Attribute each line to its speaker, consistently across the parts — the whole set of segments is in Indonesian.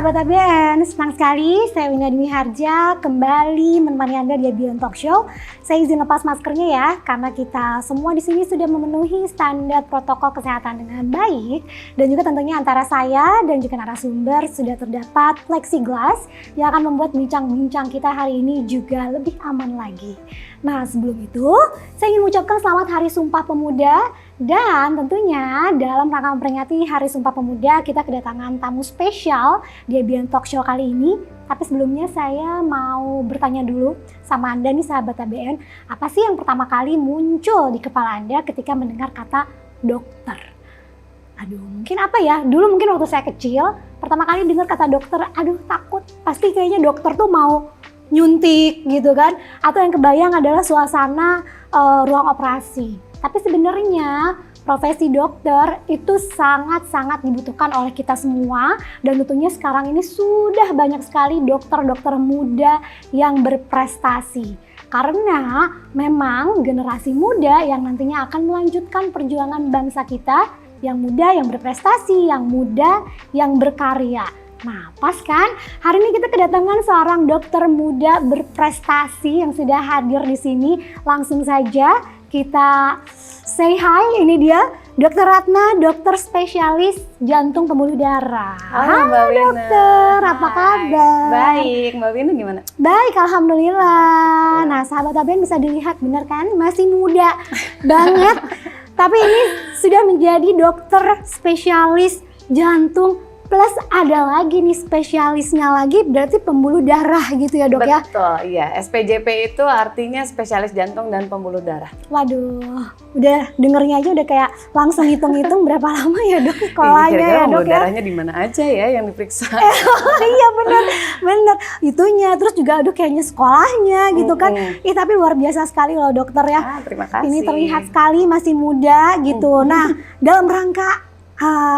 Speaker 1: sahabat ABN, senang sekali saya Winda Dwi Harja kembali menemani Anda di ABN Talk Show. Saya izin lepas maskernya ya, karena kita semua di sini sudah memenuhi standar protokol kesehatan dengan baik. Dan juga tentunya antara saya dan juga narasumber sudah terdapat plexiglass yang akan membuat bincang-bincang kita hari ini juga lebih aman lagi. Nah, sebelum itu saya ingin mengucapkan selamat Hari Sumpah Pemuda. Dan tentunya dalam rangka memperingati Hari Sumpah Pemuda, kita kedatangan tamu spesial di ABN Talk Show kali ini. Tapi sebelumnya saya mau bertanya dulu sama Anda nih sahabat ABN, apa sih yang pertama kali muncul di kepala Anda ketika mendengar kata dokter? Aduh, mungkin apa ya? Dulu mungkin waktu saya kecil, pertama kali dengar kata dokter, aduh takut. Pasti kayaknya dokter tuh mau nyuntik gitu kan. Atau yang kebayang adalah suasana ruang operasi. Tapi sebenarnya profesi dokter itu sangat-sangat dibutuhkan oleh kita semua, dan tentunya sekarang ini sudah banyak sekali dokter-dokter muda yang berprestasi. Karena memang generasi muda yang nantinya akan melanjutkan perjuangan bangsa kita, yang muda yang berprestasi, yang muda yang berkarya. Nah, pas kan? Hari ini kita kedatangan seorang dokter muda berprestasi yang sudah hadir di sini. Langsung saja kita say hi, ini dia Dr. Ratna, dokter spesialis jantung pembuluh darah.
Speaker 2: Halo Mbak Wina.
Speaker 1: Dokter, apa kabar?
Speaker 2: Baik, Mbak Wina gimana?
Speaker 1: Baik, alhamdulillah. Nah, sahabat ABN bisa dilihat bener kan, masih muda banget. Tapi ini sudah menjadi dokter spesialis jantung. Plus ada lagi nih spesialisnya lagi, berarti pembuluh darah gitu ya dok ya?
Speaker 2: Betul, iya. SPJP itu artinya spesialis jantung dan pembuluh darah.
Speaker 1: Waduh, udah dengernya aja udah kayak langsung hitung-hitung berapa lama ya dok sekolahnya ya dok
Speaker 2: pembuluh
Speaker 1: ya?
Speaker 2: darahnya di mana aja ya yang diperiksa.
Speaker 1: Iya bener. Itunya, terus juga aduh kayaknya sekolahnya gitu kan. Tapi luar biasa sekali loh dokter ya.
Speaker 2: Terima kasih.
Speaker 1: Ini terlihat sekali masih muda gitu. Nah, dalam rangka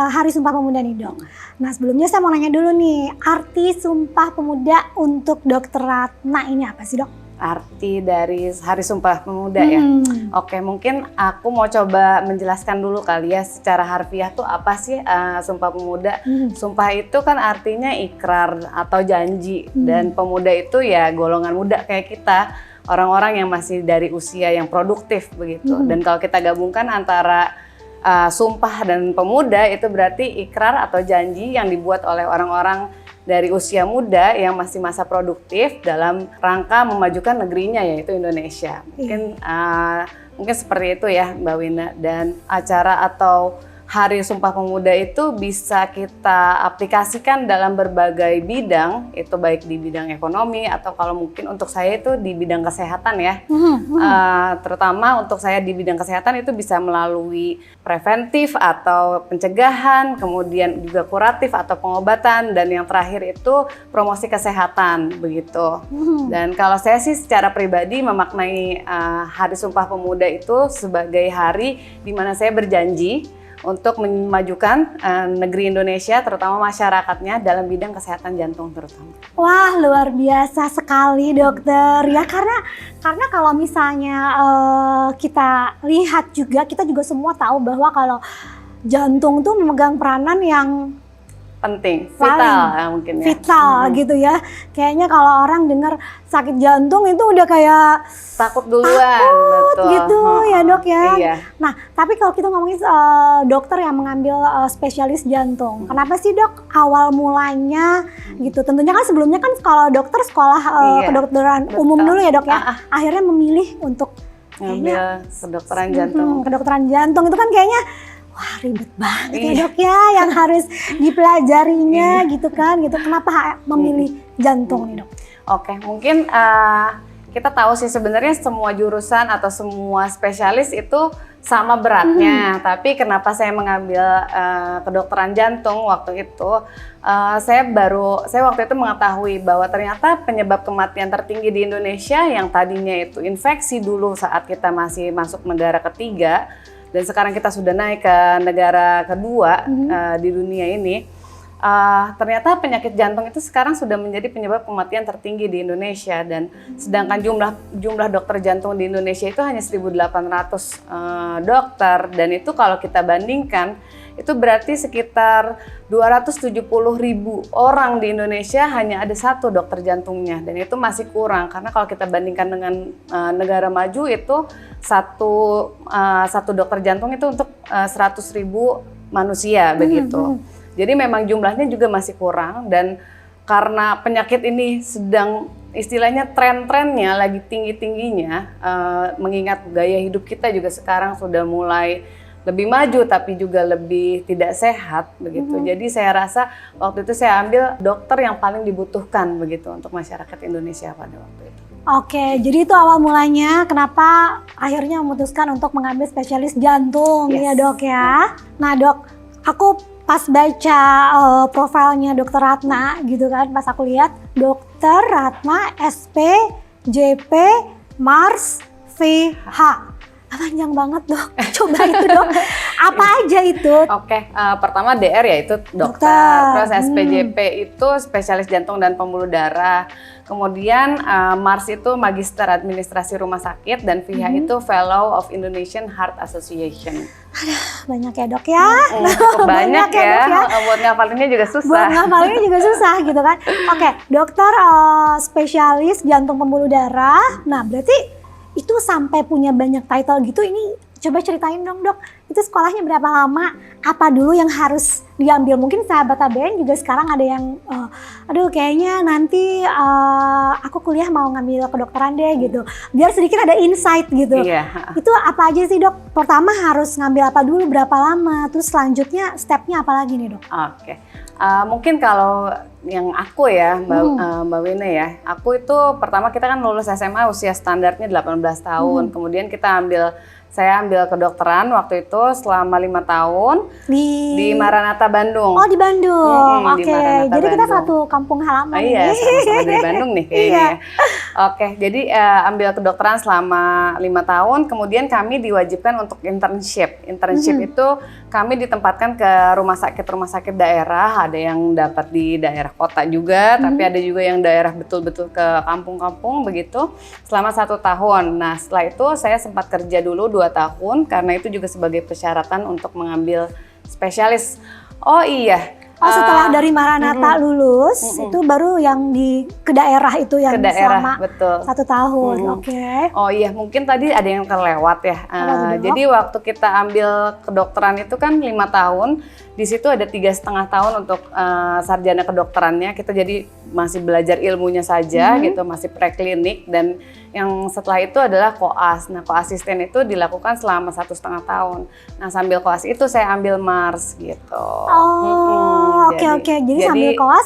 Speaker 1: Hari Sumpah Pemuda nih dok. Nah sebelumnya saya mau nanya dulu nih, arti Sumpah Pemuda untuk Dokter Ratna ini apa sih dok?
Speaker 2: Arti dari Hari Sumpah Pemuda ya? Oke, mungkin aku mau coba menjelaskan dulu kali ya secara harfiah tuh apa sih Sumpah Pemuda. Sumpah itu kan artinya ikrar atau janji, dan pemuda itu ya golongan muda kayak kita. Orang-orang yang masih dari usia yang produktif begitu. Dan kalau kita gabungkan antara sumpah dan pemuda itu berarti ikrar atau janji yang dibuat oleh orang-orang dari usia muda yang masih masa produktif dalam rangka memajukan negerinya yaitu Indonesia. Mungkin seperti itu ya Mbak Wina. Dan acara atau Hari Sumpah Pemuda itu bisa kita aplikasikan dalam berbagai bidang, itu baik di bidang ekonomi atau kalau mungkin untuk saya itu di bidang kesehatan ya. Terutama untuk saya di bidang kesehatan itu bisa melalui preventif atau pencegahan, kemudian juga kuratif atau pengobatan, dan yang terakhir itu promosi kesehatan begitu. Dan kalau saya sih secara pribadi memaknai Hari Sumpah Pemuda itu sebagai hari di mana saya berjanji untuk memajukan negeri Indonesia, terutama masyarakatnya dalam bidang kesehatan jantung terutama.
Speaker 1: Wah, luar biasa sekali dokter ya, karena kalau misalnya kita lihat juga, kita juga semua tahu bahwa kalau jantung tuh memegang peranan yang
Speaker 2: penting, vital ya mungkin ya.
Speaker 1: Vital gitu ya. Kayaknya kalau orang dengar sakit jantung itu udah kayak
Speaker 2: takut duluan.
Speaker 1: Takut gitu ya dok ya.
Speaker 2: Iya.
Speaker 1: Nah, tapi kalau kita ngomongin dokter yang mengambil spesialis jantung, kenapa sih dok awal mulanya gitu? Tentunya kan sebelumnya kan kalau dokter sekolah kedokteran umum dulu ya dok ya. Akhirnya memilih untuk
Speaker 2: ngambil kedokteran jantung.
Speaker 1: Kedokteran jantung itu kan kayaknya wah ribet banget ya dok ya, yang harus dipelajarinya gitu kan, gitu. Kenapa memilih jantung nih dok?
Speaker 2: Oke, mungkin kita tahu sih sebenarnya semua jurusan atau semua spesialis itu sama beratnya. Tapi kenapa saya mengambil kedokteran jantung waktu itu? Saya waktu itu mengetahui bahwa ternyata penyebab kematian tertinggi di Indonesia yang tadinya itu infeksi dulu saat kita masih masuk negara ketiga, dan sekarang kita sudah naik ke negara kedua di dunia ini, Ternyata penyakit jantung itu sekarang sudah menjadi penyebab kematian tertinggi di Indonesia, dan sedangkan jumlah dokter jantung di Indonesia itu hanya 1.800 dokter, dan itu kalau kita bandingkan itu berarti sekitar 270.000 orang di Indonesia hanya ada 1 dokter jantungnya, dan itu masih kurang karena kalau kita bandingkan dengan negara maju itu satu dokter jantung itu untuk 100.000 manusia begitu. Jadi memang jumlahnya juga masih kurang, dan karena penyakit ini sedang istilahnya tren-trennya lagi tinggi-tingginya, mengingat gaya hidup kita juga sekarang sudah mulai lebih maju tapi juga lebih tidak sehat begitu. Jadi saya rasa waktu itu saya ambil dokter yang paling dibutuhkan begitu untuk masyarakat Indonesia pada waktu itu.
Speaker 1: Oke, jadi itu awal mulanya kenapa akhirnya memutuskan untuk mengambil spesialis jantung ya dok ya. Nah dok, aku pas baca profilnya Dokter Ratna gitu kan, pas aku lihat Dokter Ratna SP JP Mars VH. Panjang banget dok, coba itu dok, apa aja itu?
Speaker 2: Oke, pertama DR yaitu dokter, terus SPJP itu spesialis jantung dan pembuluh darah, kemudian Mars itu magister administrasi rumah sakit, dan VH itu Fellow of Indonesian Heart Association.
Speaker 1: Aduh, banyak ya dok ya.
Speaker 2: Cukup banyak ya. Buat ngapalinnya juga susah.
Speaker 1: Buat ngapalinnya juga susah gitu kan. Oke, dokter spesialis jantung pembuluh darah. Nah berarti itu sampai punya banyak title gitu, ini coba ceritain dong dok, itu sekolahnya berapa lama, apa dulu yang harus diambil? Mungkin sahabat ABN juga sekarang ada yang aduh kayaknya nanti aku kuliah mau ngambil kedokteran deh gitu, biar sedikit ada insight gitu. Itu apa aja sih dok? Pertama harus ngambil apa dulu, berapa lama, terus selanjutnya stepnya apa lagi nih dok?
Speaker 2: Oke. Mungkin kalau yang aku ya Mbak Wina ya, aku itu pertama kita kan lulus SMA usia standarnya 18 tahun, kemudian saya ambil kedokteran waktu itu selama 5 tahun di Maranatha Bandung.
Speaker 1: Oh di Bandung, oke. Jadi kita
Speaker 2: Bandung.
Speaker 1: satu kampung halaman.
Speaker 2: Iya, sama-sama dari Bandung nih kayaknya. Oke, jadi ambil kedokteran selama 5 tahun, kemudian kami diwajibkan untuk internship. Internship itu kami ditempatkan ke rumah sakit daerah, ada yang dapat di daerah kota juga, tapi ada juga yang daerah betul-betul ke kampung-kampung begitu, selama 1 tahun. Nah setelah itu saya sempat kerja dulu 2 tahun, karena itu juga sebagai persyaratan untuk mengambil spesialis. Oh iya.
Speaker 1: Setelah dari Maranatha lulus, itu baru yang ke daerah itu yang selama
Speaker 2: betul.
Speaker 1: 1 tahun. Oke.
Speaker 2: Oh iya, mungkin tadi ada yang terlewat ya. Jadi waktu kita ambil kedokteran itu kan 5 tahun, di situ ada 3,5 tahun untuk sarjana kedokterannya. Kita jadi masih belajar ilmunya saja gitu, masih preklinik, dan yang setelah itu adalah koas. Nah koasisten itu dilakukan selama 1,5 tahun. Nah sambil koas itu saya ambil Mars gitu.
Speaker 1: Oke. Jadi sambil koas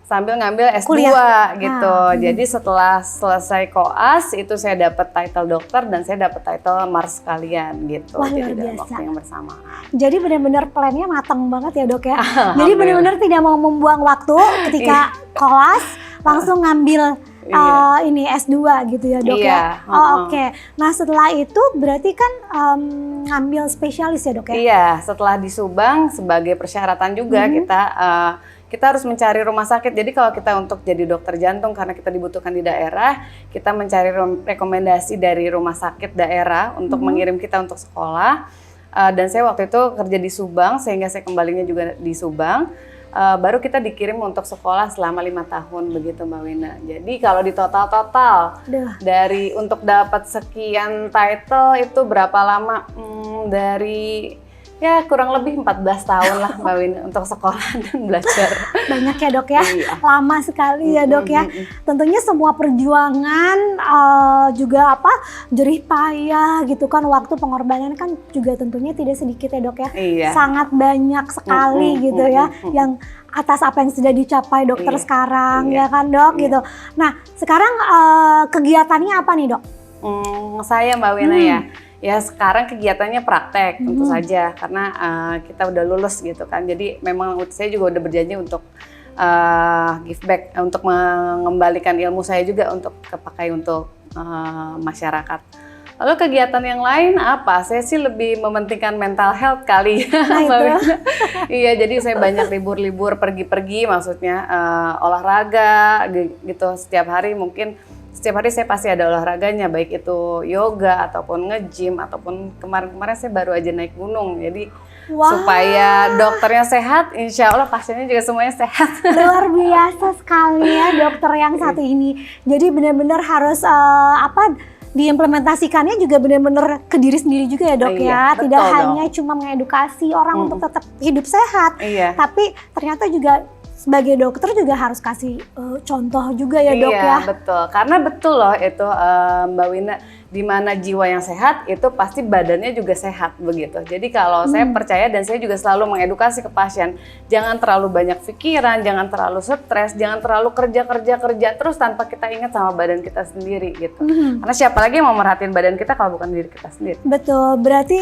Speaker 1: sambil
Speaker 2: ngambil S2 kuliah gitu. Jadi setelah selesai koas itu saya dapat title dokter dan saya dapat title Mars sekalian gitu.
Speaker 1: Wah,
Speaker 2: jadi
Speaker 1: luar
Speaker 2: dalam
Speaker 1: biasa.
Speaker 2: waktu yang bersamaan.
Speaker 1: Jadi benar-benar plannya matang banget ya dok ya. Jadi benar-benar tidak mau membuang waktu ketika koas langsung ngambil ini S2 gitu ya dok ya. Oke. Nah setelah itu berarti kan ngambil spesialis ya dok ya?
Speaker 2: Iya, setelah di Subang sebagai persyaratan juga kita harus mencari rumah sakit. Jadi kalau kita untuk jadi dokter jantung karena kita dibutuhkan di daerah, kita mencari rekomendasi dari rumah sakit daerah untuk mengirim kita untuk sekolah. Dan saya waktu itu kerja di Subang, sehingga saya kembalinya juga di Subang. Baru kita dikirim untuk sekolah selama 5 tahun begitu Mbak Wina. Jadi kalau di total dari untuk dapat sekian title itu berapa lama? Dari ya kurang lebih 14 tahun lah Mbak Wina untuk sekolah dan belajar.
Speaker 1: Banyak ya dok ya, lama sekali ya dok ya. Tentunya semua perjuangan juga jerih payah gitu kan, waktu pengorbanan kan juga tentunya tidak sedikit ya dok ya. Sangat banyak sekali gitu ya, yang atas apa yang sudah dicapai dokter sekarang ya kan dok gitu. Nah sekarang kegiatannya apa nih dok?
Speaker 2: Saya Mbak Wina ya sekarang kegiatannya praktek tentu saja karena kita udah lulus gitu kan. Jadi memang saya juga udah berjanji untuk give back, untuk mengembalikan ilmu saya juga untuk kepakai untuk masyarakat. Lalu kegiatan yang lain apa? Saya sih lebih mementingkan mental health kali.
Speaker 1: Nah,
Speaker 2: Mbak
Speaker 1: itu.
Speaker 2: Wina. Iya, jadi saya banyak libur-libur pergi-pergi, maksudnya olahraga gitu. Setiap hari saya pasti ada olahraganya, baik itu yoga ataupun nge-gym ataupun kemarin-kemarin saya baru aja naik gunung. Jadi
Speaker 1: Wah,
Speaker 2: supaya dokternya sehat, insya Allah pasiennya juga semuanya sehat.
Speaker 1: luar biasa sekali ya dokter yang satu ini. Jadi benar-benar harus diimplementasikannya juga benar-benar ke diri sendiri juga ya dok
Speaker 2: Iya,
Speaker 1: ya.
Speaker 2: betul
Speaker 1: Tidak
Speaker 2: dong.
Speaker 1: hanya cuma mengedukasi orang untuk tetap hidup sehat,
Speaker 2: Iya.
Speaker 1: tapi ternyata juga sebagai dokter juga harus kasih contoh juga ya dok
Speaker 2: Iya,
Speaker 1: ya.
Speaker 2: betul. Karena betul loh itu Mbak Wina, di mana jiwa yang sehat itu pasti badannya juga sehat begitu. Jadi kalau saya percaya dan saya juga selalu mengedukasi ke pasien, jangan terlalu banyak pikiran, jangan terlalu stres, jangan terlalu kerja terus tanpa kita ingat sama badan kita sendiri gitu. Karena siapa lagi yang mau merhatiin badan kita kalau bukan diri kita sendiri.
Speaker 1: Betul, berarti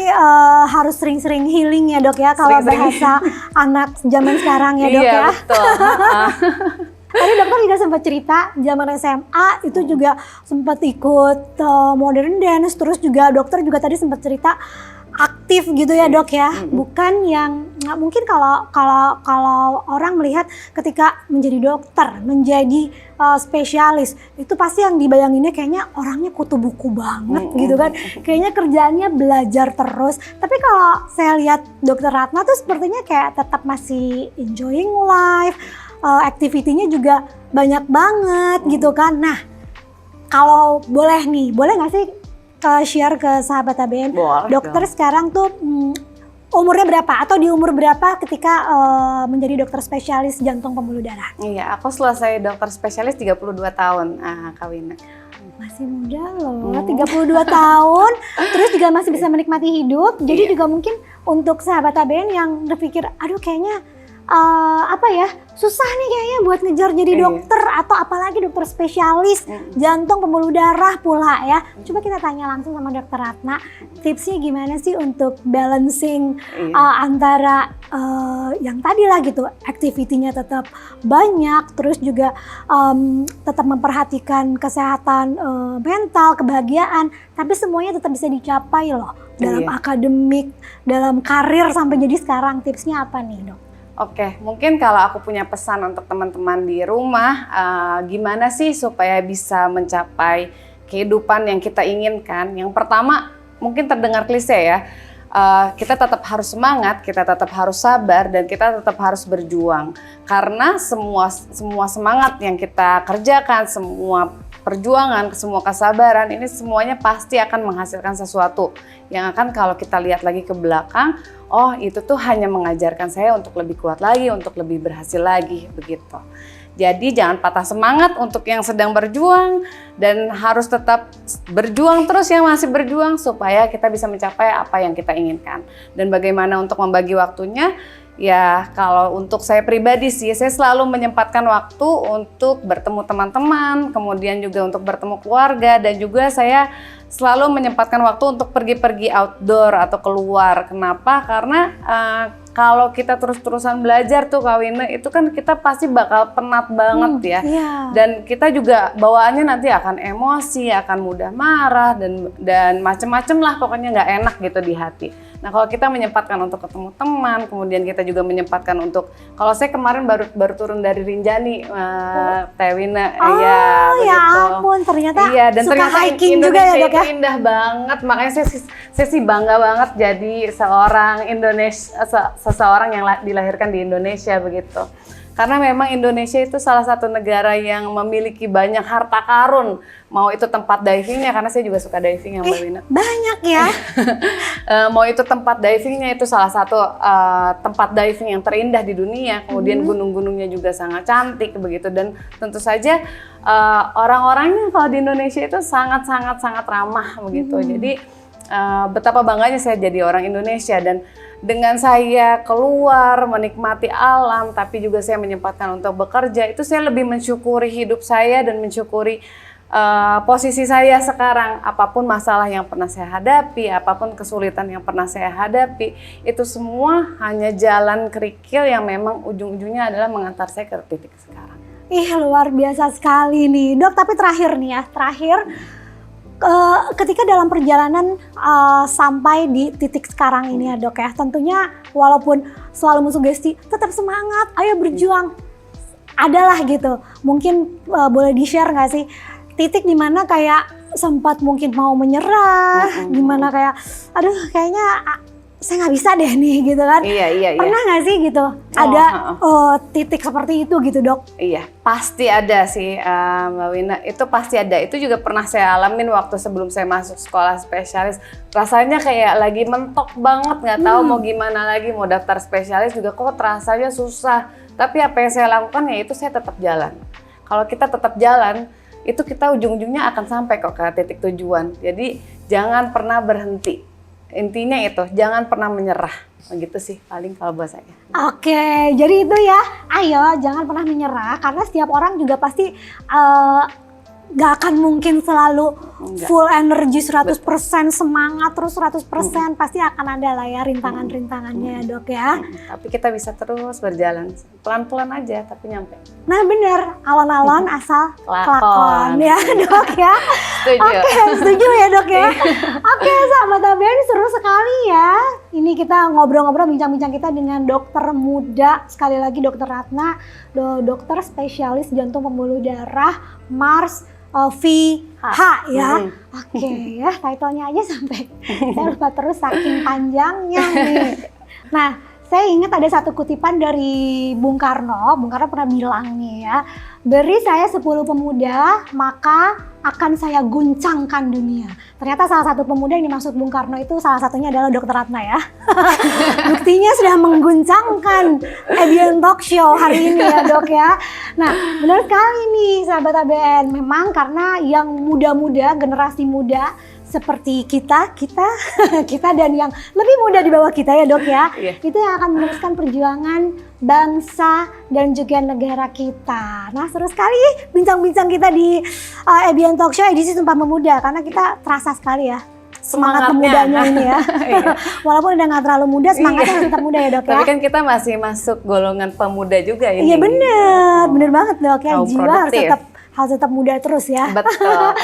Speaker 1: harus sering-sering healing ya dok ya kalau
Speaker 2: Sering-sering.
Speaker 1: bahasa anak zaman sekarang ya dok
Speaker 2: Iya,
Speaker 1: ya.
Speaker 2: betul.
Speaker 1: Tadi dokter juga sempat cerita zaman SMA itu juga sempat ikut modern dance, terus juga dokter juga tadi sempat cerita aktif gitu ya dok ya, bukan yang mungkin kalau orang melihat ketika menjadi dokter, menjadi spesialis itu pasti yang dibayanginnya kayaknya orangnya kutu buku banget gitu kan, kayaknya kerjaannya belajar terus. Tapi kalau saya lihat dokter Ratna tuh sepertinya kayak tetap masih enjoying life. Aktivitinya juga banyak banget gitu kan. Nah, kalau boleh nih, boleh nggak sih share ke sahabat ABN?
Speaker 2: Boleh
Speaker 1: Dokter
Speaker 2: dong.
Speaker 1: sekarang tuh umurnya berapa atau di umur berapa ketika menjadi dokter spesialis jantung pembuluh darah?
Speaker 2: Iya, aku selesai dokter spesialis 32 tahun, Kak Wina.
Speaker 1: Masih muda loh, 32 tahun, terus juga masih bisa menikmati hidup. Jadi
Speaker 2: Iya.
Speaker 1: juga mungkin untuk sahabat ABN yang berpikir, aduh kayaknya susah nih kayaknya buat ngejar jadi
Speaker 2: Iya.
Speaker 1: dokter atau apalagi dokter spesialis jantung pembuluh darah pula ya. Coba kita tanya langsung sama dokter Ratna, tipsnya gimana sih untuk balancing antara yang tadi lah gitu, aktivitinya tetap banyak, terus juga tetap memperhatikan kesehatan mental, kebahagiaan, tapi semuanya tetap bisa dicapai loh dalam
Speaker 2: Iya.
Speaker 1: akademik, dalam karir sampai jadi sekarang. Tipsnya apa nih dok?
Speaker 2: Oke, mungkin kalau aku punya pesan untuk teman-teman di rumah, gimana sih supaya bisa mencapai kehidupan yang kita inginkan? Yang pertama, mungkin terdengar klise ya, kita tetap harus semangat, kita tetap harus sabar, dan kita tetap harus berjuang. Karena semua semangat yang kita kerjakan, semua perjuangan, semua kesabaran, ini semuanya pasti akan menghasilkan sesuatu yang akan kalau kita lihat lagi ke belakang, oh itu tuh hanya mengajarkan saya untuk lebih kuat lagi, untuk lebih berhasil lagi, begitu. Jadi jangan patah semangat untuk yang sedang berjuang dan harus tetap berjuang terus yang masih berjuang supaya kita bisa mencapai apa yang kita inginkan. Dan bagaimana untuk membagi waktunya? Ya kalau untuk saya pribadi sih, saya selalu menyempatkan waktu untuk bertemu teman-teman, kemudian juga untuk bertemu keluarga, dan juga saya selalu menyempatkan waktu untuk pergi-pergi outdoor atau keluar. Kenapa? Karena kalau kita terus-terusan belajar tuh Kak Wina, itu kan kita pasti bakal penat banget ya.
Speaker 1: Iya.
Speaker 2: Dan kita juga bawaannya nanti akan emosi, akan mudah marah, dan macem-macem lah pokoknya nggak enak gitu di hati. Nah kalau kita menyempatkan untuk ketemu teman, kemudian kita juga menyempatkan untuk, kalau saya kemarin baru turun dari Rinjani, Teh Wina,
Speaker 1: Oh
Speaker 2: ya
Speaker 1: ya
Speaker 2: begitu.
Speaker 1: ampun, ternyata
Speaker 2: Iya, dan
Speaker 1: suka
Speaker 2: ternyata
Speaker 1: hiking juga
Speaker 2: Indonesia
Speaker 1: ya dok
Speaker 2: itu
Speaker 1: ya?
Speaker 2: indah banget, makanya saya sih bangga banget jadi seorang seseorang yang dilahirkan di Indonesia begitu. Karena memang Indonesia itu salah satu negara yang memiliki banyak harta karun, mau itu tempat divingnya, karena saya juga suka diving ya Mbak Wina.
Speaker 1: Banyak ya.
Speaker 2: Mau itu tempat divingnya, itu salah satu tempat diving yang terindah di dunia, kemudian gunung-gunungnya juga sangat cantik begitu, dan tentu saja orang-orangnya kalau di Indonesia itu sangat ramah begitu. Jadi betapa bangganya saya jadi orang Indonesia, dan dengan saya keluar menikmati alam tapi juga saya menyempatkan untuk bekerja, itu saya lebih mensyukuri hidup saya dan mensyukuri posisi saya sekarang. Apapun masalah yang pernah saya hadapi, apapun kesulitan yang pernah saya hadapi, itu semua hanya jalan kerikil yang memang ujung-ujungnya adalah mengantar saya ke titik sekarang.
Speaker 1: Ih luar biasa sekali nih dok, tapi terakhir nih ya, ketika dalam perjalanan sampai di titik sekarang ini ya dok ya, tentunya walaupun selalu mensugesti tetap semangat, ayo berjuang, adalah gitu. Mungkin boleh di-share nggak sih titik dimana kayak sempat mungkin mau menyerah, dimana kayak aduh kayaknya saya nggak bisa deh nih gitu kan.
Speaker 2: Iya.
Speaker 1: Pernah nggak sih gitu ada titik seperti itu gitu dok?
Speaker 2: Iya, pasti ada sih Mbak Wina, itu pasti ada. Itu juga pernah saya alamin waktu sebelum saya masuk sekolah spesialis. Rasanya kayak lagi mentok banget, nggak tahu mau gimana lagi, mau daftar spesialis juga kok rasanya susah. Tapi apa yang saya lakukan ya itu saya tetap jalan. Kalau kita tetap jalan, itu kita ujung-ujungnya akan sampai kok ke titik tujuan. Jadi jangan pernah berhenti. Intinya itu, jangan pernah menyerah. Begitu sih paling kalau buat saya.
Speaker 1: Oke, jadi itu ya, ayo jangan pernah menyerah karena setiap orang juga pasti gak akan mungkin selalu full energi 100% semangat terus 100%, pasti akan ada lah ya rintangan-rintangannya ya dok ya.
Speaker 2: Tapi kita bisa terus berjalan, pelan-pelan aja tapi nyampe.
Speaker 1: Nah bener, alon-alon asal kelakon ya dok ya.
Speaker 2: Setuju.
Speaker 1: Oke, setuju ya dok ya. Oke sahabat ABN, seru sekali ya. Ini kita ngobrol-ngobrol, bincang-bincang kita dengan dokter muda, sekali lagi dokter Ratna, dokter spesialis jantung pembuluh darah Mars VH ya. Oke ya, title-nya aja sampai saya lupa terus saking panjangnya nih. Nah, saya ingat ada satu kutipan dari Bung Karno. Bung Karno pernah bilang nih ya, beri saya 10 pemuda maka akan saya guncangkan dunia. Ternyata salah satu pemuda yang dimaksud Bung Karno itu salah satunya adalah Dokter Ratna ya. Buktinya sudah mengguncangkan ABN Talk Show hari ini ya dok ya. Nah benar sekali nih sahabat ABN, memang karena yang muda-muda, generasi muda seperti kita dan yang lebih muda di bawah kita ya dok ya, itu yang akan meneruskan perjuangan bangsa dan juga negara kita. Nah seru sekali bincang-bincang kita di ABN Talk Show edisi Sumpah Pemuda, karena kita terasa sekali ya semangat pemudanya ini ya. Walaupun udah nggak terlalu muda, semangatnya tetap muda ya dok ya.
Speaker 2: Tapi kan kita masih masuk golongan pemuda juga ini.
Speaker 1: Iya bener banget dok ya, jiwa harus tetap muda terus ya.
Speaker 2: Betul.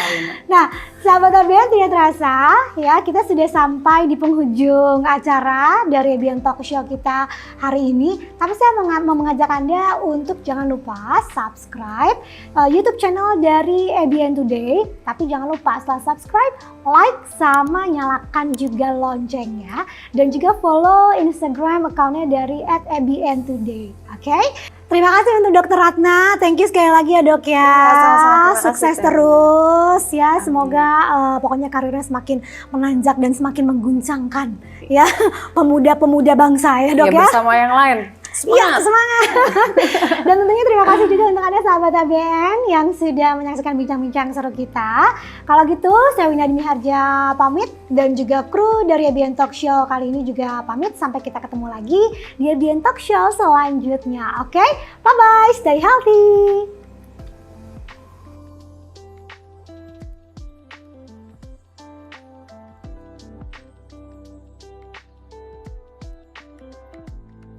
Speaker 1: Nah, sahabat ABN, tidak terasa ya kita sudah sampai di penghujung acara dari ABN Talk Show kita hari ini. Tapi saya mau mengajak Anda untuk jangan lupa subscribe YouTube channel dari ABN Today. Tapi jangan lupa setelah subscribe, like sama nyalakan juga loncengnya, dan juga follow Instagram accountnya dari @abntoday. Oke? Terima kasih untuk Dokter Ratna, thank you sekali lagi ya dok ya. Sukses terus ya, semoga pokoknya karirnya semakin menanjak dan semakin mengguncangkan ya pemuda-pemuda bangsa ya dok ya.
Speaker 2: Bersama yang lain.
Speaker 1: Iya semangat. Dan tentunya terima kasih juga untuk Anda sahabat ABN yang sudah menyaksikan bincang-bincang seru kita. Kalau gitu saya Wina Dini Harja pamit, dan juga kru dari ABN Talk Show kali ini juga pamit. Sampai kita ketemu lagi di ABN Talk Show selanjutnya. Oke, bye-bye, stay healthy.